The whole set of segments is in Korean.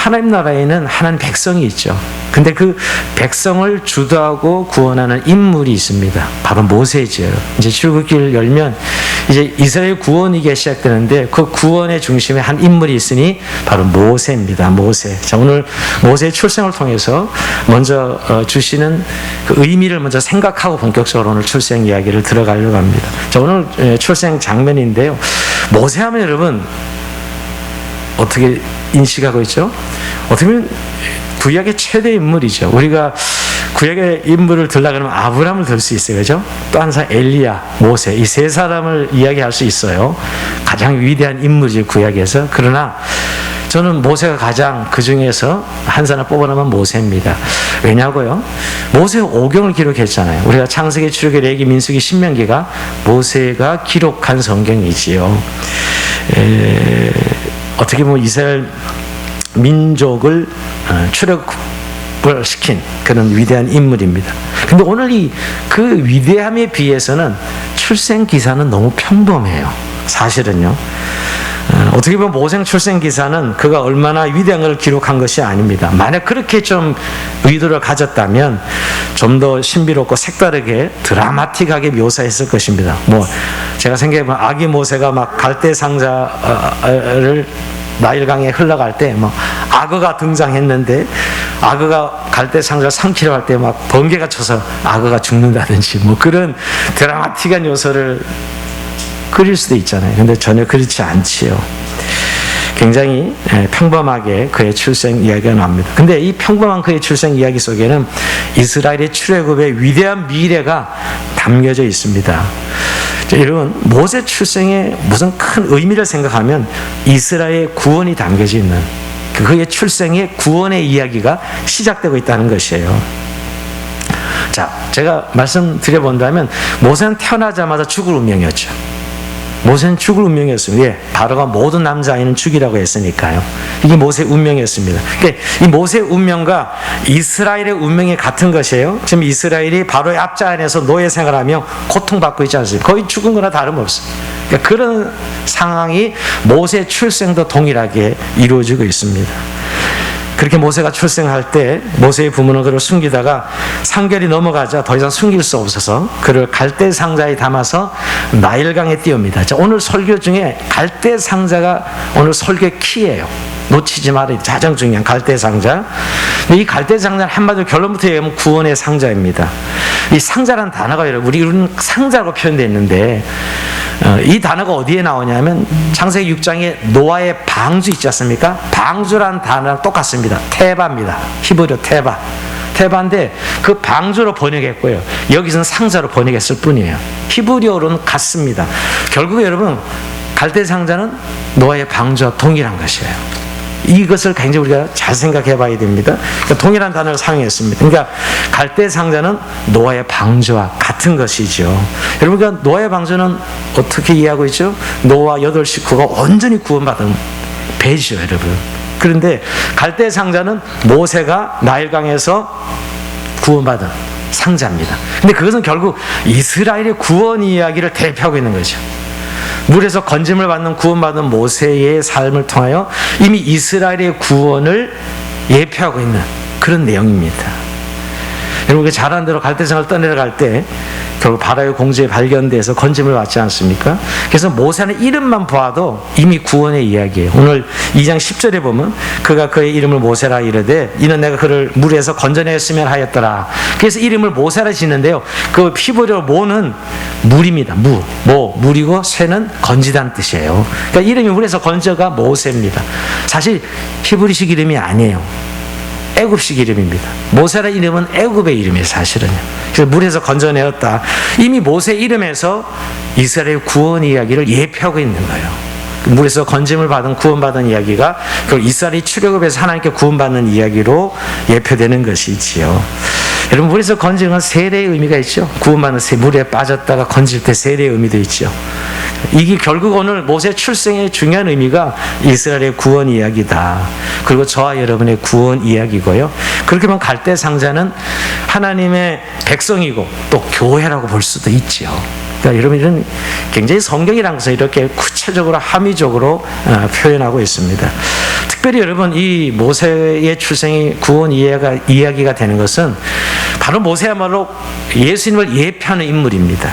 하나님 나라에는 하나님 백성이 있죠. 근데 그 백성을 주도하고 구원하는 인물이 있습니다. 바로 모세죠. 이제 출애굽기를 열면 이제 이스라엘 구원이기 시작되는데 그 구원의 중심에 한 인물이 있으니 바로 모세입니다. 모세. 자, 오늘 모세의 출생을 통해서 먼저 주시는 그 의미를 먼저 생각하고 본격적으로 오늘 출생 이야기를 들어가려고 합니다. 자, 오늘 출생 장면인데요. 모세하면 여러분 어떻게 인식하고 있죠? 어떻게 보면 구약의 최대 인물이죠. 우리가 구약의 인물을 들라 그러면 아브라함을 들 수 있어요. 그죠? 또 한 사람 엘리야, 모세 이 세 사람을 이야기할 수 있어요. 가장 위대한 인물이죠. 구약에서. 그러나 저는 모세가 가장 그 중에서 한 사람 뽑아내면 모세입니다. 왜냐고요? 모세가 5경을 기록했잖아요. 우리가 창세기, 출애굽기, 레위기, 민수기, 신명기가 모세가 기록한 성경이지요. 어떻게 보면 이스라엘 민족을 출애굽을 시킨 그런 위대한 인물입니다. 근데 오늘 그 위대함에 비해서는 출생 기사는 너무 평범해요. 사실은요. 어떻게 보면 모세 출생 기사는 그가 얼마나 위대한 걸 기록한 것이 아닙니다. 만약 그렇게 좀 의도를 가졌다면 좀 더 신비롭고 색다르게 드라마틱하게 묘사했을 것입니다. 뭐 제가 생각해보면 아기 모세가 막 갈대 상자를 나일강에 흘러갈 때 막 악어가 등장했는데 악어가 갈대 상자를 삼키려 할 때 막 번개가 쳐서 악어가 죽는다든지 뭐 그런 드라마틱한 요소를 그릴 수도 있잖아요. 근데 전혀 그렇지 않지요. 굉장히 평범하게 그의 출생 이야기가 나옵니다. 근데 이 평범한 그의 출생 이야기 속에는 이스라엘의 출애굽의 위대한 미래가 담겨져 있습니다. 여러분, 모세 출생에 무슨 큰 의미를 생각하면 이스라엘의 구원이 담겨져 있는 그의 출생의 구원의 이야기가 시작되고 있다는 것이에요. 자, 제가 말씀드려본다면 모세는 태어나자마자 죽을 운명이었죠. 모세는 죽을 운명이었습니다. 예, 바로가 모든 남자아이는 죽이라고 했으니까요. 이게 모세의 운명이었습니다. 그러니까 이 모세의 운명과 이스라엘의 운명이 같은 것이에요. 지금 이스라엘이 바로의 앞자 안에서 노예 생활하며 고통받고 있지 않습니까? 거의 죽은 거나 다름없어요. 그러니까 그런 상황이 모세의 출생도 동일하게 이루어지고 있습니다. 그렇게 모세가 출생할 때 모세의 부모는 그를 숨기다가 3개월이 넘어가자 더 이상 숨길 수 없어서 그를 갈대 상자에 담아서 나일강에 띄웁니다. 자, 오늘 설교 중에 갈대 상자가 오늘 설교의 키예요. 놓치지 말아야 가장 중요한 갈대 상자. 이 갈대 상자는 한마디로 결론부터 얘기하면 구원의 상자입니다. 이 상자라는 단어가 여러분 우리는 상자로 표현되어 있는데 이 단어가 어디에 나오냐면 창세기 6장에 노아의 방주 있지 않습니까? 방주라는 단어랑 똑같습니다. 테바입니다. 히브리어 테바. 테바인데 그 방주로 번역했고요. 여기서는 상자로 번역했을 뿐이에요. 히브리어로는 같습니다. 결국 여러분 갈대 상자는 노아의 방주와 동일한 것이에요. 이것을 굉장히 우리가 잘 생각해 봐야 됩니다. 그러니까 동일한 단어를 사용했습니다. 그러니까 갈대 상자는 노아의 방주와 같은 것이죠. 여러분, 그러니까 노아의 방주는 어떻게 이해하고 있죠? 노아 8 식구가 온전히 구원받은 배죠, 여러분. 그런데 갈대 상자는 모세가 나일강에서 구원받은 상자입니다. 근데 그것은 결국 이스라엘의 구원 이야기를 대표하고 있는 거죠. 물에서 건짐을 받는 구원받은 모세의 삶을 통하여 이미 이스라엘의 구원을 예표하고 있는 그런 내용입니다. 여러분, 잘 아는 대로 갈대상을 떠내려갈 때 결국 바로의 공주에 발견돼서 건짐을 받지 않습니까? 그래서 모세는 이름만 보아도 이미 구원의 이야기예요. 오늘 2장 10절에 보면 그가 그의 이름을 모세라 이르되 이는 내가 그를 물에서 건져내었으면 하였더라. 그래서 이름을 모세라 짓는데요. 그 히브리어 모는 물입니다. 물이고 쇠는 건지다는 뜻이에요. 그러니까 이름이 물에서 건져가 모세입니다. 사실 히브리식 이름이 아니에요. 애굽식 이름입니다. 모세라 이름은 애굽의 이름이에요, 사실은요. 그래서 물에서 건져내었다. 이미 모세 이름에서 이스라엘 구원 이야기를 예표하고 있는 거예요. 물에서 건짐을 받은 구원받은 이야기가 그 이스라엘이 출애굽에서 하나님께 구원받는 이야기로 예표되는 것이지요. 여러분, 물에서 건지는 세례의 의미가 있죠. 구원받는 물에 빠졌다가 건질 때 세례의 의미도 있죠. 이게 결국 오늘 모세 출생의 중요한 의미가 이스라엘의 구원 이야기다. 그리고 저와 여러분의 구원 이야기고요. 그렇게 보면 갈대 상자는 하나님의 백성이고 또 교회라고 볼 수도 있죠. 그러니까 여러분 이런 굉장히 성경이라는 것을 이렇게 구체적으로 함의적으로 표현하고 있습니다. 특별히 여러분 이 모세의 출생이 구원 이야기가 되는 것은 바로 모세야말로 예수님을 예표하는 인물입니다.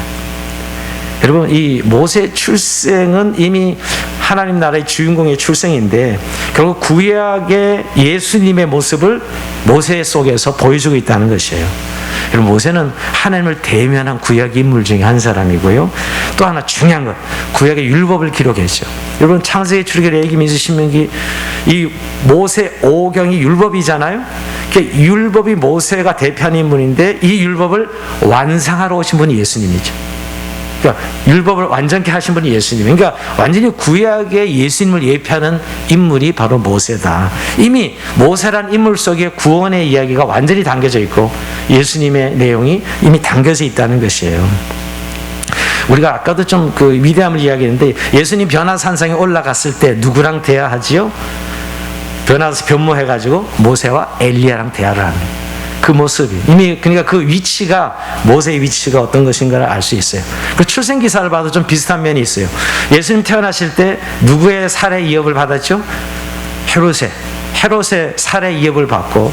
여러분 이 모세 출생은 이미 하나님 나라의 주인공의 출생인데 결국 구약의 예수님의 모습을 모세 속에서 보여주고 있다는 것이에요. 여러분 모세는 하나님을 대면한 구약 인물 중에 한 사람이고요. 또 하나 중요한 것, 구약의 율법을 기록했죠. 여러분 창세기, 출애굽기, 레위기, 민수기, 신명기 이 모세 5경이 율법이잖아요. 율법이 모세가 대표하는 인물인데 이 율법을 완성하러 오신 분이 예수님이죠. 그러니까 율법을 완전케 하신 분이 예수님. 그러니까 완전히 구약의 예수님을 예표하는 인물이 바로 모세다. 이미 모세란 인물 속에 구원의 이야기가 완전히 담겨져 있고 예수님의 내용이 이미 담겨져 있다는 것이에요. 우리가 아까도 좀 그 위대함을 이야기했는데 예수님 변화산상에 올라갔을 때 누구랑 대화하지요? 변화서 변모해가지고 모세와 엘리야랑 대화를 합니다. 그 모습이 이미 그러니까 그 위치가 모세의 위치가 어떤 것인가를 알 수 있어요. 그 출생 기사를 봐도 좀 비슷한 면이 있어요. 예수님 태어나실 때 누구의 살해 이업을 받았죠? 헤롯의 살해 이업을 받고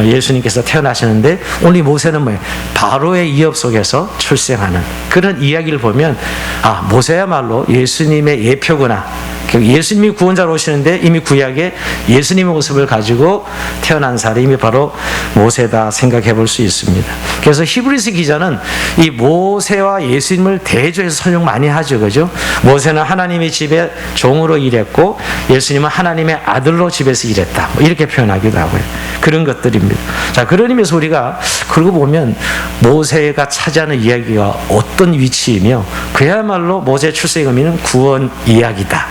예수님께서 태어나시는데 오늘 모세는 뭐예요? 바로의 이업 속에서 출생하는 그런 이야기를 보면 아 모세야말로 예수님의 예표구나. 예수님이 구원자로 오시는데 이미 구약에 예수님의 모습을 가지고 태어난 사람이 바로 모세다 생각해 볼 수 있습니다. 그래서 히브리서 기자는 이 모세와 예수님을 대조해서 설명 많이 하죠. 그죠? 모세는 하나님의 집에 종으로 일했고 예수님은 하나님의 아들로 집에서 일했다. 이렇게 표현하기도 하고요. 그런 것들입니다. 자, 그런 의미에서 우리가 그러고 보면 모세가 차지하는 이야기가 어떤 위치이며 그야말로 모세의 출생의 의미는 구원 이야기다.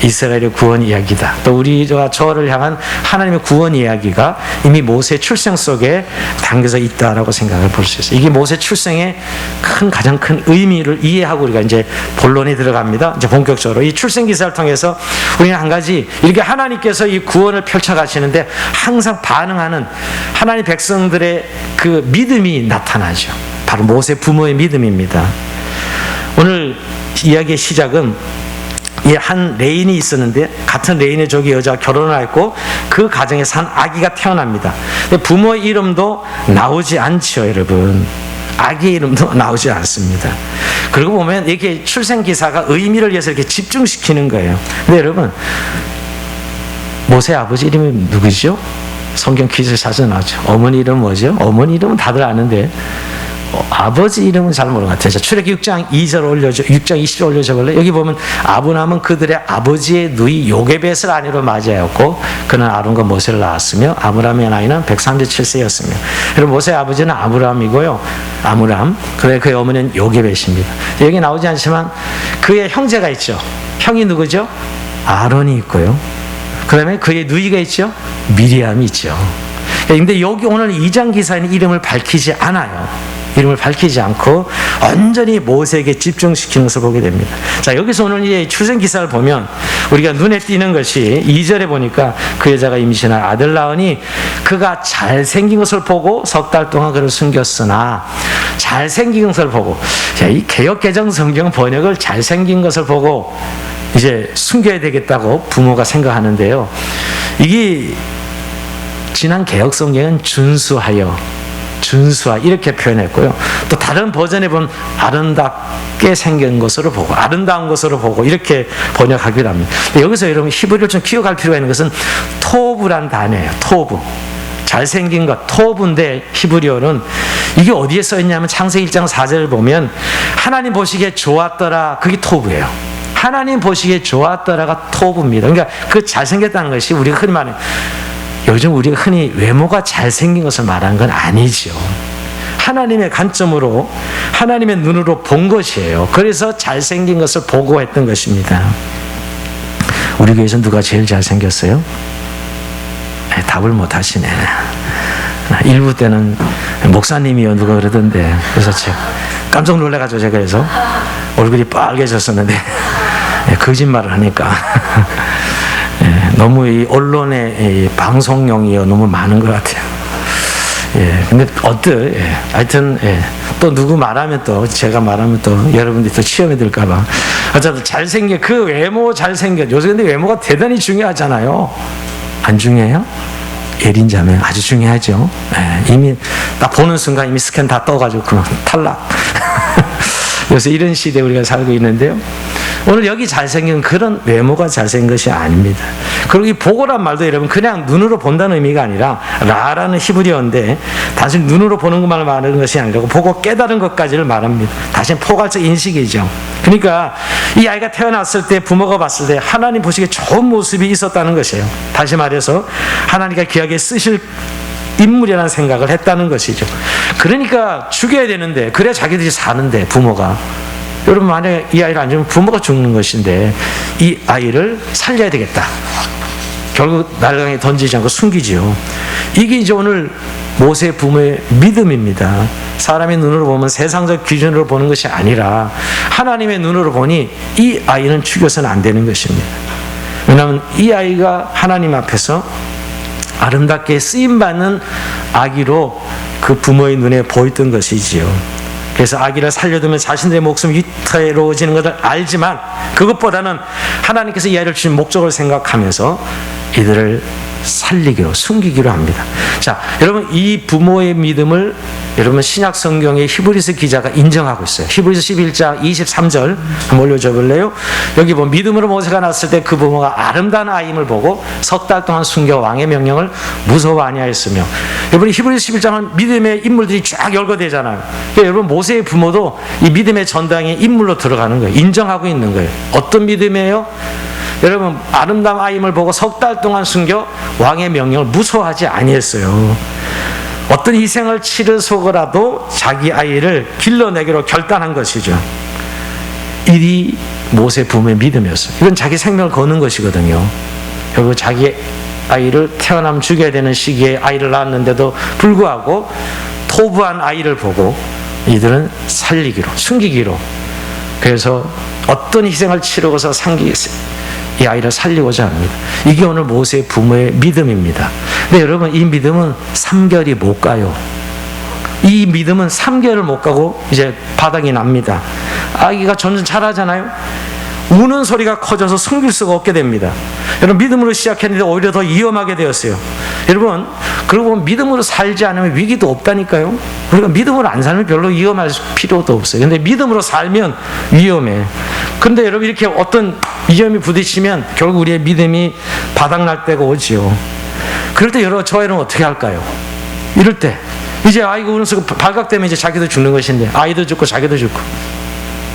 이스라엘의 구원 이야기다. 또 우리와 저를 향한 하나님의 구원 이야기가 이미 모세 출생 속에 담겨져 있다라고 생각을 볼 수 있어요. 이게 모세 출생의 가장 큰 의미를 이해하고 우리가 이제 본론에 들어갑니다. 이제 본격적으로 이 출생 기사를 통해서 우리는 한 가지 이렇게 하나님께서 이 구원을 펼쳐가시는데 항상 반응하는 하나님 백성들의 그 믿음이 나타나죠. 바로 모세 부모의 믿음입니다. 오늘 이야기의 시작은 한 레인이 있었는데 같은 레인의 족의 여자가 결혼을 했고 그 가정에서 한 아기가 태어납니다. 근데 부모의 이름도 나오지 않죠, 여러분. 아기의 이름도 나오지 않습니다. 그리고 보면 이렇게 출생 기사가 의미를 위해서 이렇게 집중시키는 거예요. 근데 여러분 모세 아버지 이름이 누구죠? 성경 퀴즈 자주 나오죠. 어머니 이름 뭐죠? 어머니 이름은 다들 아는데 아버지 이름은 잘 모르는 것 같아요. 출애굽기 6장 2절 올려줘, 6장 20절 올려줘 볼래? 여기 보면 아브라함은 그들의 아버지의 누이 요게벳을 아내로 맞이하였고 그는 아론과 모세를 낳았으며 아브라함의 나이는 137세였으며 그리고 모세의 아버지는 아브라함이고요. 그래 그의 어머니는 요게벳입니다. 여기 나오지 않지만 그의 형제가 있죠. 형이 누구죠? 아론이 있고요. 그 다음에 그의 누이가 있죠. 미리암이 있죠. 근데 여기 오늘 2장 기사에는 이름을 밝히지 않아요. 이름을 밝히지 않고 완전히 모세에게 집중시키는 것을 보게 됩니다. 자, 여기서 오늘 이 출생 기사를 보면 우리가 눈에 띄는 것이 2절에 보니까 그 여자가 임신한 아들 낳으니 그가 잘생긴 것을 보고 석 달 동안 그를 숨겼으나 잘생긴 것을 보고 이 개역개정 성경 번역을 잘생긴 것을 보고 이제 숨겨야 되겠다고 부모가 생각하는데요. 이게 지난 개역 성경은 준수하 이렇게 표현했고요. 또 다른 버전에 보면 아름답게 생긴 것으로 보고 아름다운 것으로 보고 이렇게 번역하기도 합니다. 여기서 여러분 히브리어를 좀 기억할 필요가 있는 것은 토브란 단어예요. 토브. 잘생긴 것, 토브인데 히브리어는 이게 어디에 써있냐면 창세기 1장 4절을 보면 하나님 보시기에 좋았더라. 그게 토브예요. 하나님 보시기에 좋았더라가 토브입니다. 그러니까 그 잘생겼다는 것이 우리가 흔히 말하는 요즘 우리가 흔히 외모가 잘생긴 것을 말하는 건 아니죠. 하나님의 관점으로 하나님의 눈으로 본 것이에요. 그래서 잘생긴 것을 보고 했던 것입니다. 우리 교회에서 누가 제일 잘생겼어요? 답을 못 하시네. 일부 때는 목사님이요 누가 그러던데 그래서 제가 깜짝 놀라가지고 제가 그래서 얼굴이 빨개졌었는데 거짓말을 하니까 너무 이 언론의 이 방송용이 너무 많은 것 같아요. 예, 근데 예, 하여튼, 예, 또 누구 말하면 또, 제가 말하면 또 여러분들이 또 시험에 들까봐. 어쨌든 그 외모 요새 근데 외모가 대단히 중요하잖아요. 안 중요해요? 예린자매 아주 중요하죠. 예, 이미 딱 보는 순간 이미 스캔 다 떠가지고 그만 탈락. 요새 이런 시대에 우리가 살고 있는데요. 오늘 여기 잘생긴 그런 외모가 잘생긴 것이 아닙니다. 그리고 이 보고란 말도 여러분 그냥 눈으로 본다는 의미가 아니라 라라는 히브리어인데 단순히 눈으로 보는 것만 말하는 것이 아니라 보고 깨달은 것까지를 말합니다. 다시 포괄적 인식이죠. 그러니까 이 아이가 태어났을 때 부모가 봤을 때 하나님 보시기에 좋은 모습이 있었다는 것이에요. 다시 말해서 하나님과 귀하게 쓰실 인물이라는 생각을 했다는 것이죠. 그러니까 죽여야 되는데 그래야 자기들이 사는데 부모가 여러분 만약에 이 아이를 안 주면 부모가 죽는 것인데 이 아이를 살려야 되겠다. 결국 날강에 던지지 않고 숨기지요. 이게 이제 오늘 모세 부모의 믿음입니다. 사람의 눈으로 보면 세상적 기준으로 보는 것이 아니라 하나님의 눈으로 보니 이 아이는 죽여서는 안 되는 것입니다. 왜냐하면 이 아이가 하나님 앞에서 아름답게 쓰임받는 아기로 그 부모의 눈에 보였던 것이지요. 그래서 아기를 살려두면 자신들의 목숨이 위태로워지는 것을 알지만 그것보다는 하나님께서 이 아이를 주신 목적을 생각하면서 이들을 살리기로 숨기기로 합니다. 자, 여러분 이 부모의 믿음을 여러분 신약 성경의 히브리서 기자가 인정하고 있어요. 히브리서 11장 23절 한번 올려줘 볼래요? 여기 보면 믿음으로 모세가 낳았을 때 그 부모가 아름다운 아임을 보고 석 달 동안 숨겨 왕의 명령을 무서워 아니하였으며 여러분 히브리서 11장은 믿음의 인물들이 쫙 열거되잖아요. 그러니까 여러분 모세의 부모도 이 믿음의 전당에 인물로 들어가는 거예요. 인정하고 있는 거예요. 어떤 믿음이에요? 여러분 아름다운 아임을 보고 석 달 동안 숨겨 왕의 명령을 무서워하지 아니했어요. 어떤 희생을 치르서라도 자기 아이를 길러내기로 결단한 것이죠. 이리 모세 부모의 믿음이었어요. 이건 자기 생명을 거는 것이거든요. 결국 자기 아이를 태어나면 죽여야 되는 시기에 아이를 낳았는데도 불구하고 토부한 아이를 보고 이들은 살리기로 숨기기로 그래서 어떤 희생을 치르고서 이 아이를 살리고자 합니다. 이게 오늘 모세의 부모의 믿음입니다. 근데 여러분 이 믿음은 3개월이 못 가요. 이 믿음은 3개월을 못 가고 이제 바닥이 납니다. 아기가 점점 자라잖아요. 우는 소리가 커져서 숨길 수가 없게 됩니다. 여러분 믿음으로 시작했는데 오히려 더 위험하게 되었어요. 여러분 그리고 믿음으로 살지 않으면 위기도 없다니까요. 우리가 믿음으로 안 살면 별로 위험할 필요도 없어요. 근데 믿음으로 살면 위험해. 그런데 여러분 이렇게 어떤 위험이 부딪히면 결국 우리의 믿음이 바닥날 때가 오지요. 그럴 때 저희는 어떻게 할까요? 이럴 때 이제 아이고 우는 소리 발각되면 이제 자기도 죽는 것인데 아이도 죽고 자기도 죽고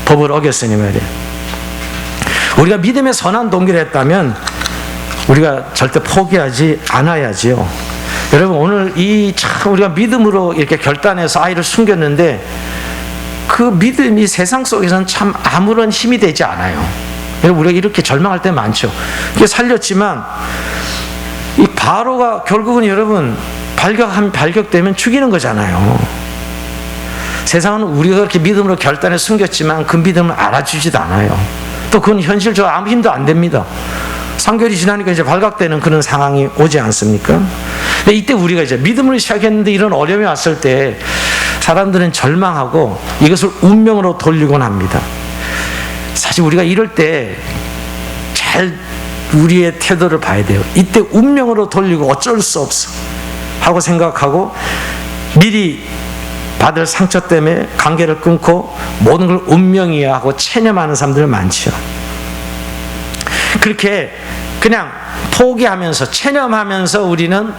법을 어겼으니 말이에요. 우리가 믿음의 선한 동기를 했다면 우리가 절대 포기하지 않아야지요. 여러분 오늘 참 우리가 믿음으로 이렇게 결단해서 아이를 숨겼는데 그 믿음이 세상 속에서는 참 아무런 힘이 되지 않아요. 우리가 이렇게 절망할 때 많죠. 이게 살렸지만 이 바로가 결국은 여러분 발격되면 죽이는 거잖아요. 세상은 우리가 그렇게 믿음으로 결단해 숨겼지만 그 믿음을 알아주지도 않아요. 또 그건 현실적으로 아무 힘도 안 됩니다. 3개월이 지나니까 이제 발각되는 그런 상황이 오지 않습니까? 근데 이때 우리가 이제 믿음으로 시작했는데 이런 어려움이 왔을 때 사람들은 절망하고 이것을 운명으로 돌리곤 합니다. 사실 우리가 이럴 때 잘 우리의 태도를 봐야 돼요. 이때 운명으로 돌리고 어쩔 수 없어 하고 생각하고 미리 받을 상처 때문에 관계를 끊고 모든 걸 운명이야 하고 체념하는 사람들 많죠. 그렇게 그냥 포기하면서 체념하면서 우리는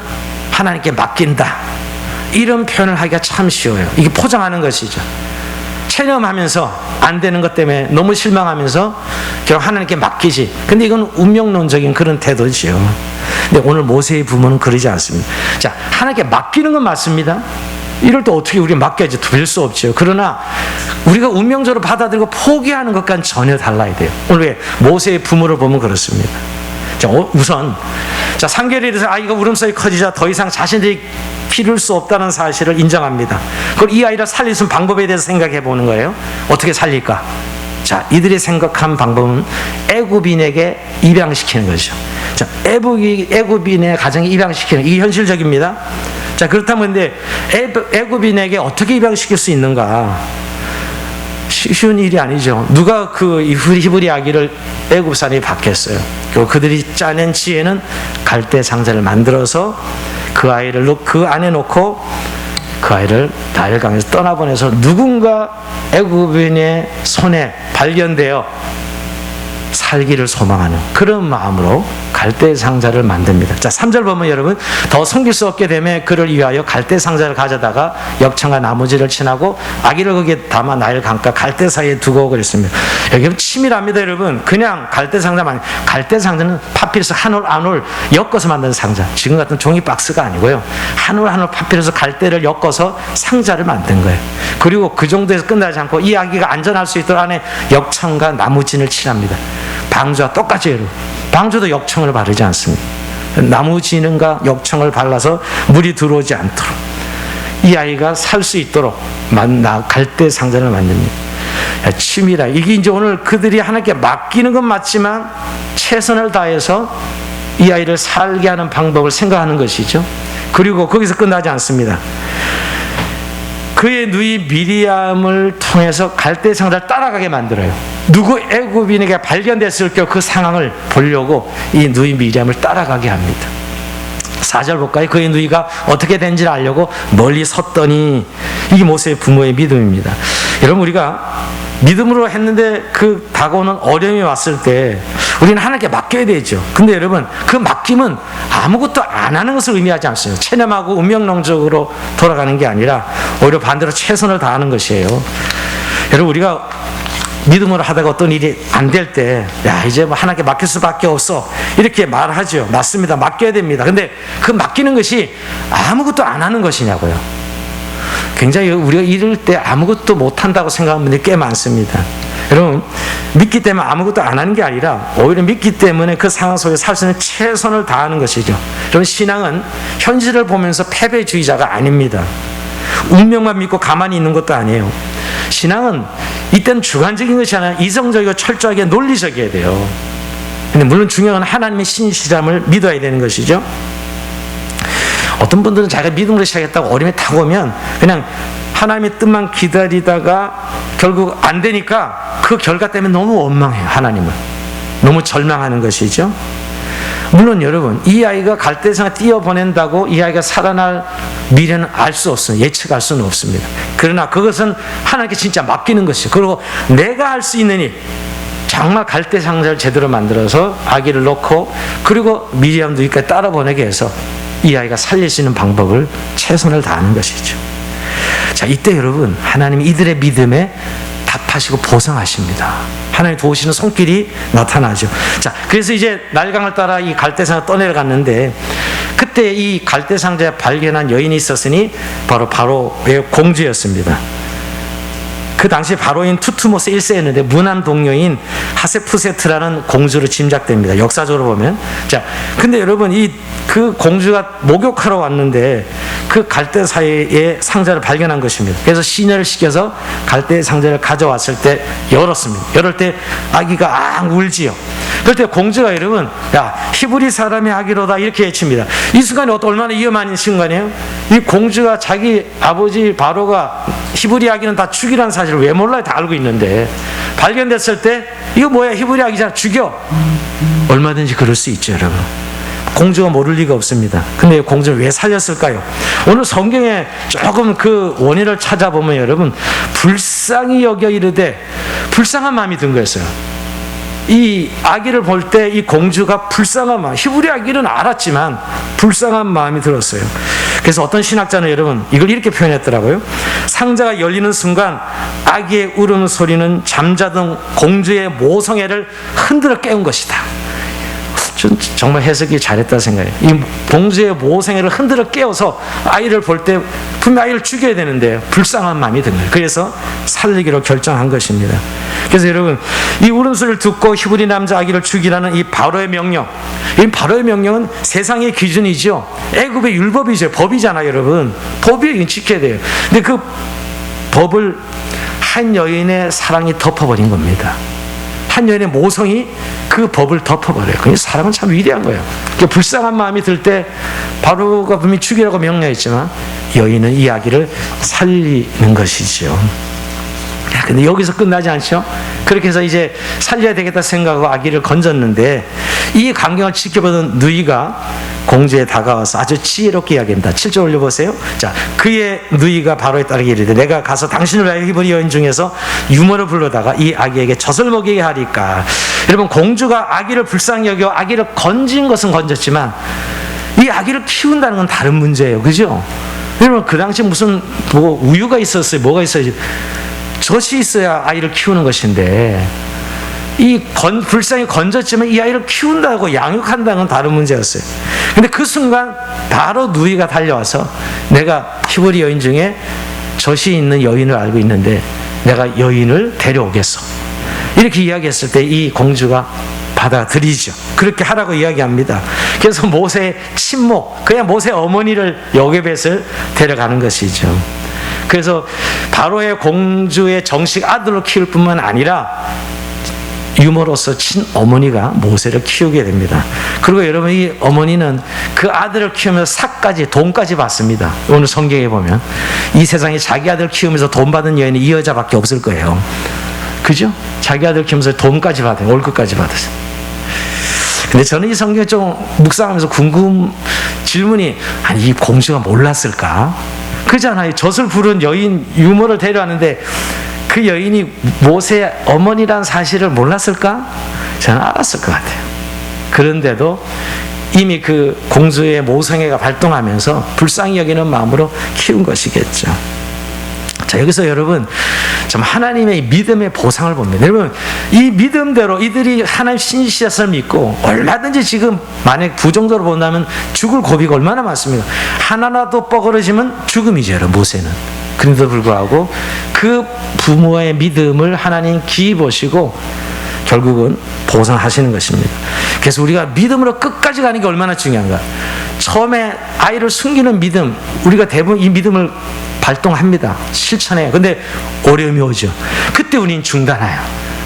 하나님께 맡긴다 이런 표현을 하기가 참 쉬워요. 이게 포장하는 것이죠. 체념하면서 안 되는 것 때문에 너무 실망하면서 결국 하나님께 맡기지. 근데 이건 운명론적인 그런 태도지요. 근데 오늘 모세의 부모는 그러지 않습니다. 자, 하나님께 맡기는 건 맞습니다. 이럴 때 어떻게 우리 맡겨야지 될 수 없죠. 그러나 우리가 운명적으로 받아들이고 포기하는 것과는 전혀 달라야 돼요. 오늘 왜 모세의 부모를 보면 그렇습니다. 자, 우선 3개월이 돼서 아이가 울음소리 커지자 더 이상 자신들이 기를 수 없다는 사실을 인정합니다. 그걸 이 아이를 살릴 수 있는 방법에 대해서 생각해 보는 거예요. 어떻게 살릴까? 자, 이들이 생각한 방법은 애굽인에게 입양시키는 거죠. 자, 애굽인의 가정에 입양시키는, 이게 현실적입니다. 자, 그렇다면 근데 애굽인에게 어떻게 입양시킬 수 있는가? 쉬운 일이 아니죠. 누가 그 히브리 아기를 애굽 사람이 받겠어요. 그들이 짜낸 지혜는 갈대 상자를 만들어서 그 아이를 그 안에 놓고 그 아이를 나일강에서 떠나보내서 누군가 애굽인의 손에 발견되어 살기를 소망하는 그런 마음으로 갈대 상자를 만듭니다. 자, 3절 보면 여러분, 더 섬길 수 없게 되면 그를 위하여 갈대 상자를 가져다가 역청과 나무지를 친하고 아기를 거기에 담아 나일 강가 갈대 사이에 두고 그랬습니다. 여기 치밀합니다, 여러분. 그냥 갈대 상자만, 갈대 상자는 파피루스 한 올 엮어서 만든 상자. 지금 같은 종이 박스가 아니고요. 한 올 파피루스 갈대를 엮어서 상자를 만든 거예요. 그리고 그 정도에서 끝나지 않고 이 아기가 안전할 수 있도록 안에 역청과 나무진을 칠합니다. 방주와 똑같이 여러분. 방주도 역청을 바르지 않습니다. 나무진과 역청을 발라서 물이 들어오지 않도록 이 아이가 살 수 있도록 갈대 상자를 만듭니다. 치밀하. 이게 이제 오늘 그들이 하나님께 맡기는 건 맞지만 최선을 다해서 이 아이를 살게 하는 방법을 생각하는 것이죠. 그리고 거기서 끝나지 않습니다. 그의 누이 미리암을 통해서 갈대 상자를 따라가게 만들어요. 누구 애굽인에게 발견됐을 때 그 상황을 보려고 이 누이 미리암을 따라가게 합니다. 4절 볼까요? 그의 누이가 어떻게 된지를 알려고 멀리 섰더니, 이게 모세의 부모의 믿음입니다. 여러분, 우리가 믿음으로 했는데 그 다가오는 어려움이 왔을 때 우리는 하나님께 맡겨야 되죠. 근데 여러분, 그 맡김은 아무것도 안 하는 것을 의미하지 않습니다. 체념하고 운명론적으로 돌아가는 게 아니라 오히려 반대로 최선을 다하는 것이에요. 여러분, 우리가 믿음으로 하다가 어떤 일이 안 될 때, 야, 이제 뭐 하나님께 맡길 수밖에 없어, 이렇게 말하죠. 맞습니다. 맡겨야 됩니다. 근데 그 맡기는 것이 아무것도 안 하는 것이냐고요. 굉장히 우리가 이럴 때 아무것도 못한다고 생각하는 분들이 꽤 많습니다. 여러분, 믿기 때문에 아무것도 안 하는 게 아니라 오히려 믿기 때문에 그 상황 속에 살 수 있는 최선을 다하는 것이죠. 여러분, 신앙은 현실을 보면서 패배주의자가 아닙니다. 운명만 믿고 가만히 있는 것도 아니에요. 신앙은 이때는 주관적인 것이 아니라 이성적이고 철저하게 논리적이어야 돼요. 근데 물론 중요한 건 하나님의 신실함을 믿어야 되는 것이죠. 어떤 분들은 자기가 믿음으로 시작했다고 어려움이 타고 오면 그냥 하나님의 뜻만 기다리다가 결국 안 되니까 그 결과 때문에 너무 원망해요. 하나님을 너무 절망하는 것이죠. 물론 여러분, 이 아이가 갈대상에 띄어보낸다고 이 아이가 살아날 미래는 알 수 없습니다. 예측할 수는 없습니다. 그러나 그것은 하나님께 진짜 맡기는 것이죠. 그리고 내가 할 수 있는 일, 정말 갈대 상자를 제대로 만들어서 아기를 놓고 그리고 미리암 누이까지 따라 보내게 해서 이 아이가 살릴 수 있는 방법을 최선을 다하는 것이죠. 자, 이때 여러분, 하나님이 이들의 믿음에 답하시고 보상하십니다. 하나님 도우시는 손길이 나타나죠. 자, 그래서 이제 날강을 따라 이 갈대상을 떠내려갔는데, 그때 이 갈대상자에 발견한 여인이 있었으니 바로 바로의 공주였습니다. 그 당시 바로인 투투모스 1세였는데 무난 동료인 하세푸세트라는 공주로 짐작됩니다. 역사적으로 보면. 자, 근데 여러분, 그 공주가 목욕하러 왔는데 그 갈대 사이에 상자를 발견한 것입니다. 그래서 시녀를 시켜서 갈대 상자를 가져왔을 때 열었습니다. 열을 때 아기가 울지요. 그럴 때 공주가 여러분, 야, 히브리 사람의 아기로다, 이렇게 외칩니다. 이 순간이 얼마나 위험한 순간이에요? 이 공주가 자기 아버지 바로가 히브리 아기는 다 죽이라는 사실을 왜 몰라요? 다 알고 있는데 발견됐을 때 이거 뭐야, 히브리 아기잖아, 죽여. 얼마든지 그럴 수 있죠, 여러분. 공주가 모를 리가 없습니다. 근데 공주를 왜 살렸을까요? 오늘 성경에 조금 그 원인을 찾아보면 여러분, 불쌍히 여겨 이르되, 불쌍한 마음이 든 거였어요. 이 아기를 볼 때 이 공주가 불쌍한 마음, 히브리 아기는 알았지만 불쌍한 마음이 들었어요. 그래서 어떤 신학자는 여러분 이걸 이렇게 표현했더라고요. 상자가 열리는 순간 아기의 울음소리는 잠자던 공주의 모성애를 흔들어 깨운 것이다. 정말 해석이 잘했다 생각해요. 이 공주의 모성애를 흔들어 깨워서 아이를 볼 때 분명 아이를 죽여야 되는데 불쌍한 마음이 든 거예요. 그래서 살리기로 결정한 것입니다. 그래서 여러분, 이 울음소리를 듣고 히브리 남자 아기를 죽이라는 이 바로의 명령, 이 바로의 명령은 세상의 기준이죠. 애굽의 율법이죠. 법이잖아요, 여러분. 법이 지켜야 돼요. 근데 그 법을 한 여인의 사랑이 덮어버린 겁니다. 한 여인의 모성이 그 법을 덮어버려요. 그러니까 사람은 참 위대한 거예요. 그러니까 불쌍한 마음이 들 때 바로가 분명히 죽이라고 명령했지만 여인은 이 아기를 살리는 것이죠. 근데 여기서 끝나지 않죠? 그렇게 해서 이제 살려야 되겠다 생각하고 아기를 건졌는데 이 광경을 지켜보던 누이가 공주에 다가와서 아주 지혜롭게 이야기합니다. 7절 올려보세요. 자, 그의 누이가 바로에 따르게 이르되 내가 가서 당신을 위하여 히브리 여인 중에서 유모를 불러다가 이 아기에게 젖을 먹이게 하리까. 여러분, 공주가 아기를 불쌍히 여겨 아기를 건진 것은 건졌지만 이 아기를 키운다는 건 다른 문제예요. 그죠? 여러분, 그 당시 무슨 뭐 우유가 있었어요? 뭐가 있어요? 젖이 있어야 아이를 키우는 것인데 불쌍히 건졌지만 이 아이를 키운다고 양육한다는 건 다른 문제였어요. 근데 그 순간 바로 누이가 달려와서 내가 히브리 여인 중에 젖이 있는 여인을 알고 있는데 내가 여인을 데려오겠어. 이렇게 이야기했을 때 이 공주가 받아들이죠. 그렇게 하라고 이야기합니다. 그래서 모세의 친목, 그냥 모세 어머니를 여깄을 데려가는 것이죠. 그래서 바로의 공주의 정식 아들로 키울 뿐만 아니라 유모로서 친어머니가 모세를 키우게 됩니다. 그리고 여러분, 이 어머니는 그 아들을 키우면서 삭까지, 돈까지 받습니다. 오늘 성경에 보면 이 세상에 자기 아들 키우면서 돈 받은 여인이 이 여자밖에 없을 거예요. 그죠? 자기 아들 키우면서 돈까지 받아요. 월급까지 받았어요. 근데 저는 이 성경을 좀 묵상하면서 질문이, 아니 이 공주가 몰랐을까? 그잖아요. 젖을 부른 여인 유모를 데려왔는데 그 여인이 모세의 어머니란 사실을 몰랐을까? 저는 알았을 것 같아요. 그런데도 이미 그 공주의 모성애가 발동하면서 불쌍히 여기는 마음으로 키운 것이겠죠. 자, 여기서 여러분 좀 하나님의 믿음의 보상을 봅니다. 여러분, 이 믿음대로 이들이 하나님 신실하심을 믿고 얼마든지 지금 만약 부정적으로 본다면 죽을 고비가 얼마나 많습니까? 하나라도 뻐그러지면 죽음이죠, 여러분. 모세는. 그런데도 불구하고 그 부모의 믿음을 하나님 기이 보시고 결국은 보상하시는 것입니다. 그래서 우리가 믿음으로 끝까지 가는 게 얼마나 중요한가. 처음에 아이를 숨기는 믿음, 우리가 대부분 이 믿음을 발동합니다. 실천해요. 근데 어려움이 오죠. 그때 우리는 중단해요.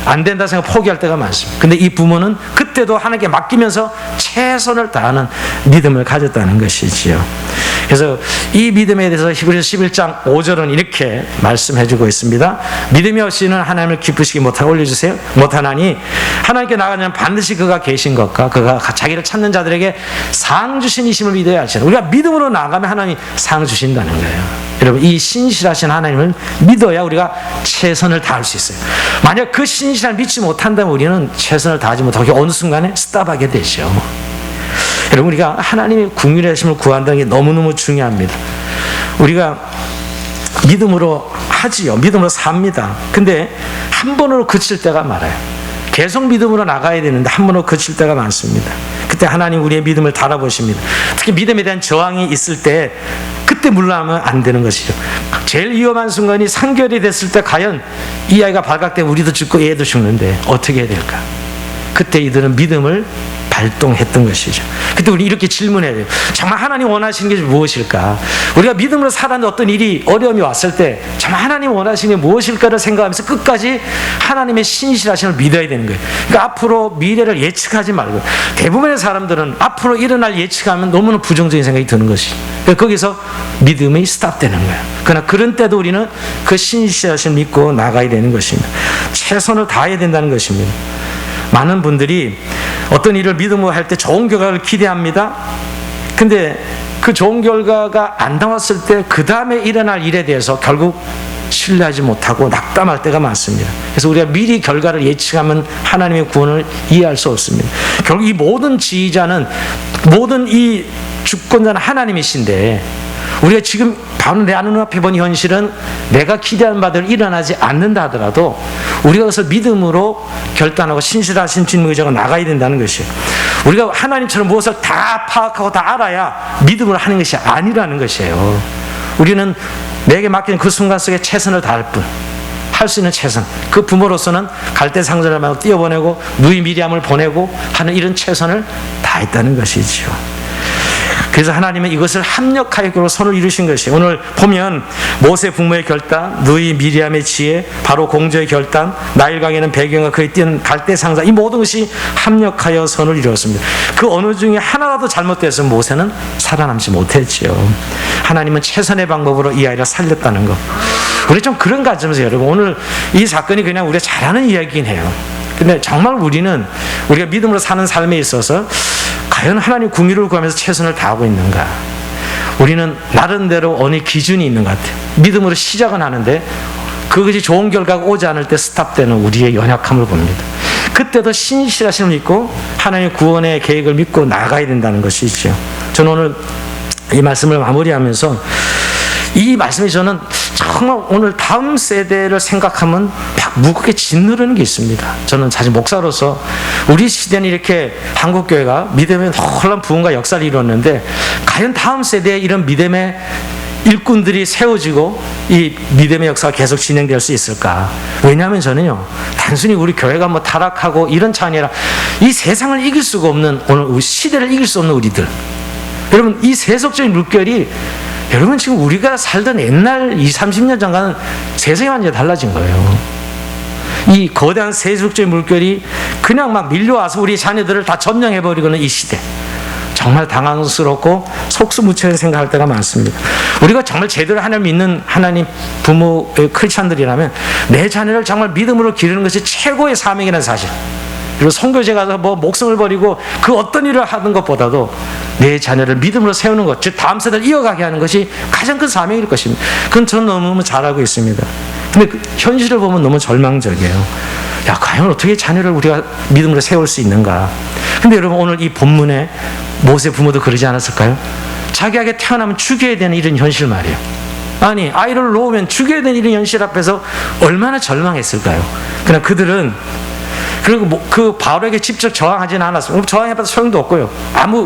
안 된다 생각 포기할 때가 많습니다. 근데 이 부모는 그때도 하나님께 맡기면서 최선을 다하는 믿음을 가졌다는 것이지요. 그래서 이 믿음에 대해서 히브리서 11장 5절은 이렇게 말씀해주고 있습니다. 믿음이 없이는 하나님을 기쁘시게 못하고 올려주세요. 못하나니 하나님께 나가면 반드시 그가 계신 것과 그가 자기를 찾는 자들에게 상 주신 이심을 믿어야 할지라. 우리가 믿음으로 나가면 하나님이 상 주신다는 거예요. 여러분, 이 신실하신 하나님을 믿어야 우리가 최선을 다할 수 있어요. 만약 그 신실함을 믿지 못한다면 우리는 최선을 다하지 못하고 어느 순간에 스탑하게 되죠. 여러분, 우리가 하나님의 긍휼하심을 구한다는 게 너무너무 중요합니다. 우리가 믿음으로 하지요. 믿음으로 삽니다. 근데 한 번으로 그칠 때가 많아요. 계속 믿음으로 나가야 되는데 한 번으로 그칠 때가 많습니다. 그때 하나님 우리의 믿음을 달아보십니다. 특히 믿음에 대한 저항이 있을 때 그때 물러나면 안 되는 것이죠. 제일 위험한 순간이 상결이 됐을 때 과연 이 아이가 발각되면 우리도 죽고 얘도 죽는데 어떻게 해야 될까? 그때 이들은 믿음을 발동했던 것이죠. 그때 우리 이렇게 질문해야 돼요. 정말 하나님 원하시는 게 무엇일까? 우리가 믿음으로 살았는데 어떤 일이 어려움이 왔을 때 정말 하나님 원하시는 게 무엇일까를 생각하면서 끝까지 하나님의 신실하심을 믿어야 되는 거예요. 그러니까 앞으로 미래를 예측하지 말고, 대부분의 사람들은 앞으로 일어날 예측하면 너무나 부정적인 생각이 드는 것이, 그러니까 거기서 믿음이 스탑되는 거예요. 그러나 그런 때도 우리는 그 신실하심을 믿고 나가야 되는 것입니다. 최선을 다해야 된다는 것입니다. 많은 분들이 어떤 일을 믿음으로 할 때 좋은 결과를 기대합니다. 근데 그 좋은 결과가 안 나왔을 때 그 다음에 일어날 일에 대해서 결국 신뢰하지 못하고 낙담할 때가 많습니다. 그래서 우리가 미리 결과를 예측하면 하나님의 구원을 이해할 수 없습니다. 결국 이 모든 지휘자는, 모든 이 주권자는 하나님이신데, 우리가 지금 바로 내 눈앞에 본 현실은 내가 기대하는 바대로 일어나지 않는다 하더라도 우리가 그것을 믿음으로 결단하고 신실하신 주님의 의지로 나가야 된다는 것이에요. 우리가 하나님처럼 무엇을 다 파악하고 다 알아야 믿음으로 하는 것이 아니라는 것이에요. 우리는 내게 맡기는 그 순간 속에 최선을 다할 뿐, 할 수 있는 최선, 그 부모로서는 갈대상전을 말고 띄워보내고 누이 미리암을 보내고 하는 이런 최선을 다했다는 것이지요. 그래서 하나님은 이것을 합력하여 선을 이루신 것이, 오늘 보면 모세 부모의 결단, 누이 미리암의 지혜, 바로 공주의 결단, 나일강에는 배경과 그의 띄는 갈대 상자, 이 모든 것이 합력하여 선을 이루었습니다. 그 어느 중에 하나라도 잘못돼서 모세는 살아남지 못했지요. 하나님은 최선의 방법으로 이 아이를 살렸다는 것. 우리 좀 그런 관점에서 여러분, 오늘 이 사건이 그냥 우리가 잘하는 이야기긴 해요. 근데 정말 우리가 믿음으로 사는 삶에 있어서 과연 하나님 궁유를 구하면서 최선을 다하고 있는가? 우리는 나름대로 어느 기준이 있는 것 같아요. 믿음으로 시작은 하는데 그것이 좋은 결과가 오지 않을 때 스탑되는 우리의 연약함을 봅니다. 그때도 신실하심을 믿고 하나님의 구원의 계획을 믿고 나가야 된다는 것이죠. 저는 오늘 이 말씀을 마무리하면서 이 말씀이 저는 정말 오늘 다음 세대를 생각하면 무겁게 짓누르는 게 있습니다. 저는 사실 목사로서 우리 시대는 이렇게 한국교회가 믿음의 놀라운 부흥과 역사를 이뤘는데 과연 다음 세대에 이런 믿음의 일꾼들이 세워지고 이 믿음의 역사가 계속 진행될 수 있을까? 왜냐하면 저는요, 단순히 우리 교회가 뭐 타락하고 이런 차원이 아니라 이 세상을 이길 수가 없는, 오늘 시대를 이길 수 없는 우리들, 여러분, 이 세속적인 물결이, 여러분 지금 우리가 살던 옛날 20, 30년 전과는 세상이 완전히 달라진 거예요. 이 거대한 세속적인 물결이 그냥 막 밀려와서 우리 자녀들을 다 점령해버리고는 이 시대, 정말 당황스럽고 속수무책을 생각할 때가 많습니다. 우리가 정말 제대로 하나님 믿는 하나님 부모의 크리스찬들이라면 내 자녀를 정말 믿음으로 기르는 것이 최고의 사명이라는 사실, 그리고 선교제 가서 뭐 목숨을 버리고 그 어떤 일을 하는 것보다도 내 자녀를 믿음으로 세우는 것, 즉 다음 세대를 이어가게 하는 것이 가장 큰 사명일 것입니다. 그건 저는 너무 잘하고 있습니다. 근데 그 현실을 보면 너무 절망적이에요. 야, 과연 어떻게 자녀를 우리가 믿음으로 세울 수 있는가? 근데 여러분, 오늘 이 본문에 모세 부모도 그러지 않았을까요? 자기에게 태어나면 죽여야 되는 이런 현실 말이에요. 아니, 아이를 놓으면 죽여야 되는 이런 현실 앞에서 얼마나 절망했을까요? 그러나 그들은, 그리고 그 바로에게 직접 저항하지는 않았어요. 저항해봐도 소용도 없고요.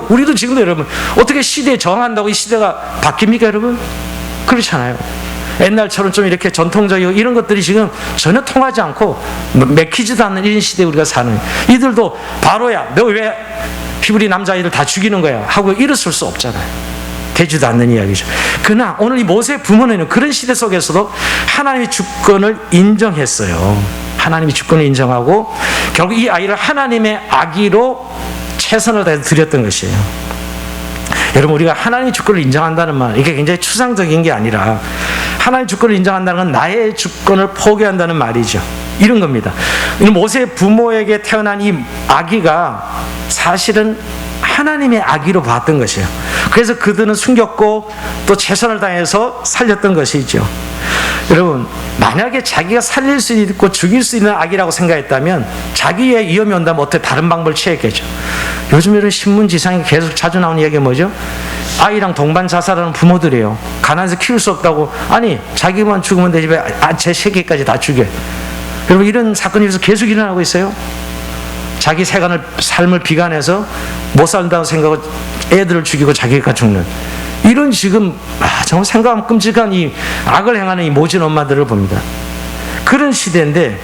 우리도 지금도 여러분, 어떻게 시대에 저항한다고 이 시대가 바뀝니까, 여러분? 그렇잖아요. 옛날처럼 좀 이렇게 전통적이고 이런 것들이 지금 전혀 통하지 않고 맥히지도 않는 이런 시대에 우리가 사는, 이들도 바로야, 너 왜 히브리 남자아이들 다 죽이는 거야? 하고 일었을 수 없잖아요. 되지도 않는 이야기죠. 그러나 오늘 이 모세 부모는 그런 시대 속에서도 하나님의 주권을 인정했어요. 하나님이 주권을 인정하고 결국 이 아이를 하나님의 아기로 최선을 다해서 드렸던 것이에요. 여러분, 우리가 하나님의 주권을 인정한다는 말, 이게 굉장히 추상적인 게 아니라 하나님의 주권을 인정한다는 건 나의 주권을 포기한다는 말이죠. 이런 겁니다. 모세 부모에게 태어난 이 아기가 사실은 하나님의 아기로 봤던 것이에요. 그래서 그들은 숨겼고 또 최선을 다해서 살렸던 것이죠. 여러분, 만약에 자기가 살릴 수 있고 죽일 수 있는 아기라고 생각했다면 자기의 위험이 온다면 어떻게 다른 방법을 취했겠죠. 요즘 이런 신문지상에 계속 자주 나오는 이야기가 뭐죠? 아이랑 동반 자살하는 부모들이에요. 가난해서 키울 수 없다고, 아니 자기만 죽으면 되지 왜 제 새끼까지 다 죽여. 여러분, 이런 사건이 계속 일어나고 있어요. 자기 삶을 비관해서 못 산다고 생각하고 애들을 죽이고 자기가 죽는, 이런 지금 정말 생각하면 끔찍한 이 악을 행하는 이 모진 엄마들을 봅니다. 그런 시대인데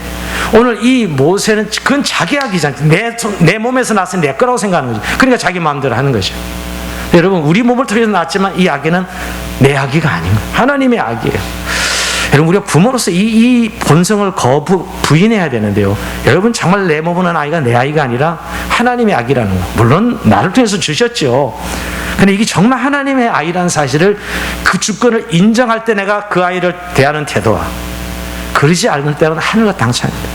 오늘 이 모세는 그건 자기 악이잖아요. 내 몸에서 나서 내 거라고 생각하는 거죠. 그러니까 자기 마음대로 하는 거죠. 여러분, 우리 몸을 통해서 났지만 이 아기는 내 아기가 아닌 거예요. 하나님의 아기예요. 여러분, 우리가 부모로서 이 본성을 부인해야 되는데요. 여러분, 정말 내 몸은 아이가 내 아이가 아니라 하나님의 아기라는 거. 물론 나를 통해서 주셨죠. 근데 이게 정말 하나님의 아이라는 사실을, 그 주권을 인정할 때 내가 그 아이를 대하는 태도와 그러지 않을 때는 하늘과 땅 차이입니다.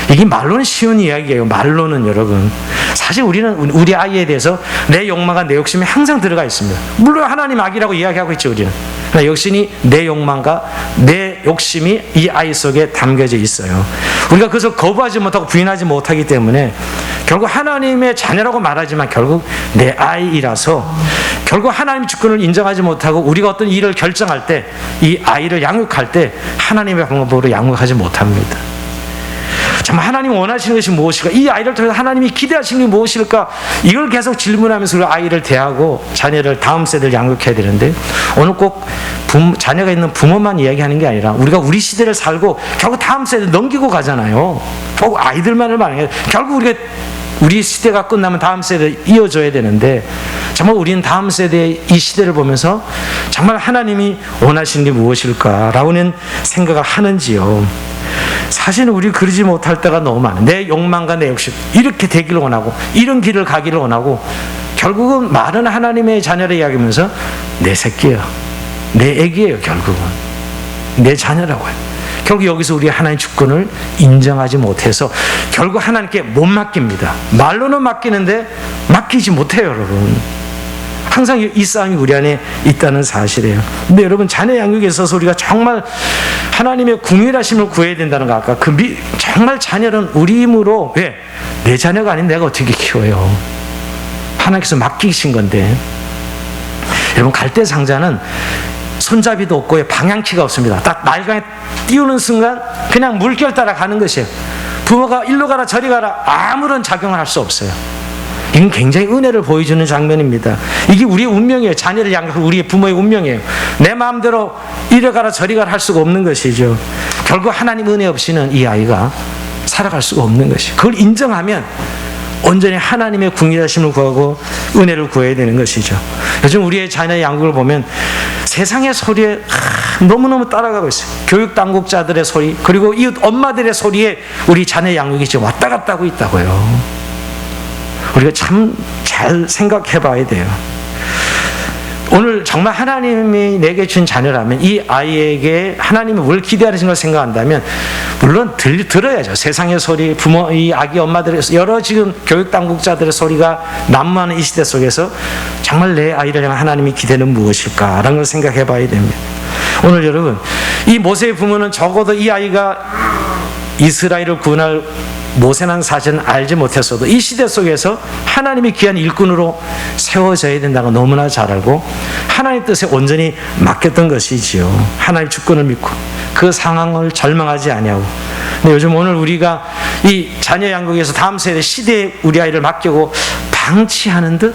이게 말로는 쉬운 이야기예요. 말로는 여러분, 사실 우리는 우리 아이에 대해서 내 욕망과 내 욕심이 항상 들어가 있습니다. 물론 하나님 아기라고 이야기하고 있죠, 우리는. 그러나 역시 내 욕망과 내 욕심이 이 아이 속에 담겨져 있어요. 우리가 그것을 거부하지 못하고 부인하지 못하기 때문에 결국 하나님의 자녀라고 말하지만 결국 내 아이라서, 결국 하나님의 주권을 인정하지 못하고 우리가 어떤 일을 결정할 때, 이 아이를 양육할 때 하나님의 방법으로 양육하지 못합니다. 정말 하나님이 원하시는 것이 무엇일까? 이 아이를 통해서 하나님이 기대하시는 게 무엇일까? 이걸 계속 질문하면서 그 아이를 대하고 자녀를, 다음 세대를 양육해야 되는데, 오늘 꼭 자녀가 있는 부모만 이야기하는 게 아니라 우리가 우리 시대를 살고 결국 다음 세대 넘기고 가잖아요. 결국 아이들만을 말해요. 결국 우리가 우리 시대가 끝나면 다음 세대에 이어져야 되는데 정말 우리는 다음 세대의 이 시대를 보면서 정말 하나님이 원하시는 게 무엇일까라고는 생각을 하는지요. 사실은 우리 그러지 못할 때가 너무 많아요. 내 욕망과 내 욕심 이렇게 되기를 원하고 이런 길을 가기를 원하고 결국은 말은 하나님의 자녀를 이야기하면서 내 새끼예요, 내 애기예요, 결국은 내 자녀라고요. 결국 여기서 우리 하나님의 주권을 인정하지 못해서 결국 하나님께 못 맡깁니다. 말로는 맡기는데 맡기지 못해요, 여러분. 항상 이 싸움이 우리 안에 있다는 사실이에요. 근데 여러분, 자녀 양육에 있어서 우리가 정말 하나님의 궁일하심을 구해야 된다는 거, 아까 정말 자녀는 우리 힘으로, 왜? 내 자녀가 아닌 내가 어떻게 키워요? 하나님께서 맡기신 건데. 여러분, 갈대상자는 손잡이도 없고 방향키가 없습니다. 딱 날강에 띄우는 순간 그냥 물결 따라 가는 것이에요. 부모가 일로 가라 저리 가라 아무런 작용을 할 수 없어요. 이건 굉장히 은혜를 보여주는 장면입니다. 이게 우리의 운명이에요. 자녀를 양육할 우리의 부모의 운명이에요. 내 마음대로 이리 가라 저리 가라 할 수가 없는 것이죠. 결국 하나님 은혜 없이는 이 아이가 살아갈 수가 없는 것이에요. 그걸 인정하면 온전히 하나님의 궁일하심을 구하고 은혜를 구해야 되는 것이죠. 요즘 우리의 자녀의 양육을 보면 세상의 소리에 너무너무 따라가고 있어요. 교육 당국자들의 소리, 그리고 이웃 엄마들의 소리에 우리 자녀 양육이 지금 왔다 갔다 하고 있다고요. 우리가 참 잘 생각해 봐야 돼요. 오늘 정말 하나님이 내게 준 자녀라면 이 아이에게 하나님이 뭘 기대하시는 걸 생각한다면 물론 들어야죠. 세상의 소리, 부모, 이 아기 엄마들의 여러 지금 교육 당국자들의 소리가 난무하는 이 시대 속에서 정말 내 아이를 향한 하나님의 기대는 무엇일까라는 걸 생각해 봐야 됩니다. 오늘 여러분, 이 모세의 부모는 적어도 이 아이가 이스라엘을 구원할 모세라는 사실은 알지 못했어도 이 시대 속에서 하나님이 귀한 일꾼으로 세워져야 된다는 걸 너무나 잘 알고 하나님의 뜻에 온전히 맡겼던 것이지요. 하나님의 주권을 믿고 그 상황을 절망하지 아니하고. 근데 요즘 오늘 우리가 이 자녀 양육에서 다음 세대 시대에 우리 아이를 맡기고 방치하는 듯,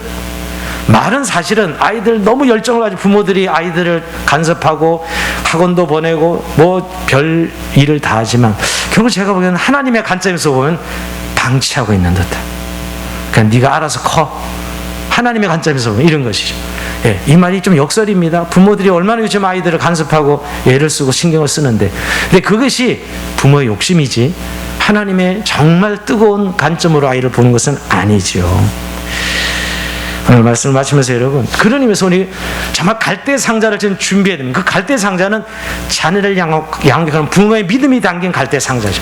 말은 사실은 아이들 너무 열정을 가지고 부모들이 아이들을 간섭하고 학원도 보내고 뭐 별 일을 다 하지만 결국 제가 보기에는 하나님의 관점에서 보면 방치하고 있는 듯해. 그러니까 네가 알아서 커. 하나님의 관점에서 보면 이런 것이죠. 예, 이 말이 좀 역설입니다. 부모들이 얼마나 요즘 아이들을 간섭하고 애를 쓰고 신경을 쓰는데, 근데 그것이 부모의 욕심이지 하나님의 정말 뜨거운 관점으로 아이를 보는 것은 아니죠. 오늘 말씀을 마치면서 여러분, 그런 의미에서 우리 정말 갈대 상자를 지금 준비해야 됩니다. 그 갈대 상자는 자녀를 양육하는 부모의 믿음이 담긴 갈대 상자죠.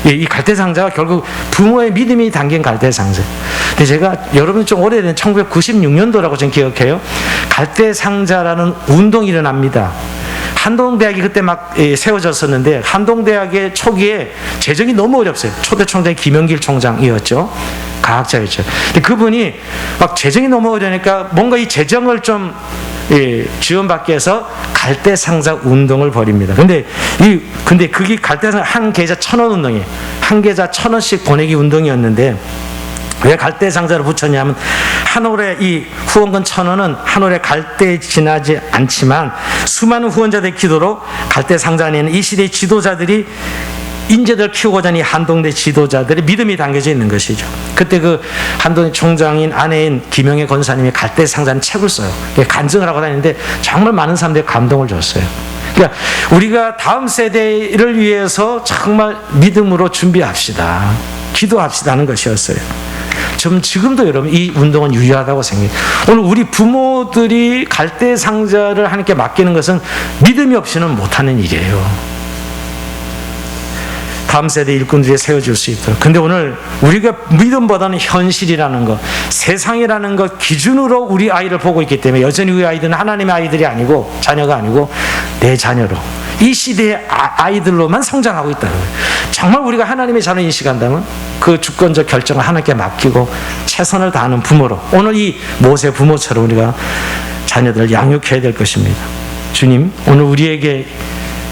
이 갈대 상자가 결국 부모의 믿음이 담긴 갈대 상자. 근데 제가 여러분 좀 오래된 1996년도라고 저는 기억해요. 갈대 상자라는 운동이 일어납니다. 한동대학이 그때 막 세워졌었는데 한동대학의 초기에 재정이 너무 어렵어요. 초대 총장이 김영길 총장이었죠. 과학자였죠. 근데 그분이 막 재정이 너무 어려우니까 뭔가 이 재정을 좀 지원받기 위해서 갈대상자 운동을 벌입니다. 근데 그게 갈대상자 한 계좌 1,000원 운동이에요. 한 계좌 1,000원씩 보내기 운동이었는데 왜 갈대상자를 붙였냐면 한 올에 이 후원금 1,000원은 한 올에 갈대에 지나지 않지만 수많은 후원자들의 기도로 갈대상자 안에 있는 이 시대의 지도자들이 인재들 키우고자 하는 이 한동대 지도자들의 믿음이 담겨져 있는 것이죠. 그때 그 한동대 총장인 아내인 김영애 권사님이 갈대상자는 책을 써요. 간증을 하고 다니는데 정말 많은 사람들이 감동을 줬어요. 그러니까 우리가 다음 세대를 위해서 정말 믿음으로 준비합시다. 기도합시다 하는 것이었어요. 지금도 여러분 이 운동은 유효하다고 생각해요. 오늘 우리 부모들이 갈대상자를 하나님께 맡기는 것은 믿음이 없이는 못하는 일이에요. 다음 세대 일꾼들이 세워줄 수 있도록. 근데 오늘 우리가 믿음보다는 현실이라는 것, 세상이라는 것 기준으로 우리 아이를 보고 있기 때문에 여전히 우리 아이들은 하나님의 아이들이 아니고 자녀가 아니고 내 자녀로 이 시대의 아이들로만 성장하고 있다는 거예요. 정말 우리가 하나님의 자녀 인식한다면 그 주권적 결정을 하나님께 맡기고 최선을 다하는 부모로 오늘 이 모세 부모처럼 우리가 자녀들을 양육해야 될 것입니다. 주님, 오늘 우리에게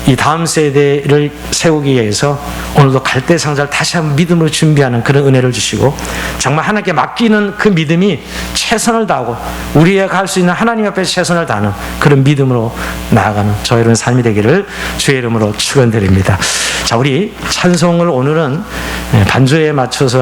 이 다음 세대를 세우기 위해서 오늘도 갈대상자를 다시 한번 믿음으로 준비하는 그런 은혜를 주시고 정말 하나님께 맡기는 그 믿음이 최선을 다하고 우리가 할 수 있는 하나님 앞에 최선을 다하는 그런 믿음으로 나아가는 저희 여러분 삶이 되기를 주의 이름으로 축원드립니다. 자, 우리 찬송을 오늘은 반주에 맞춰서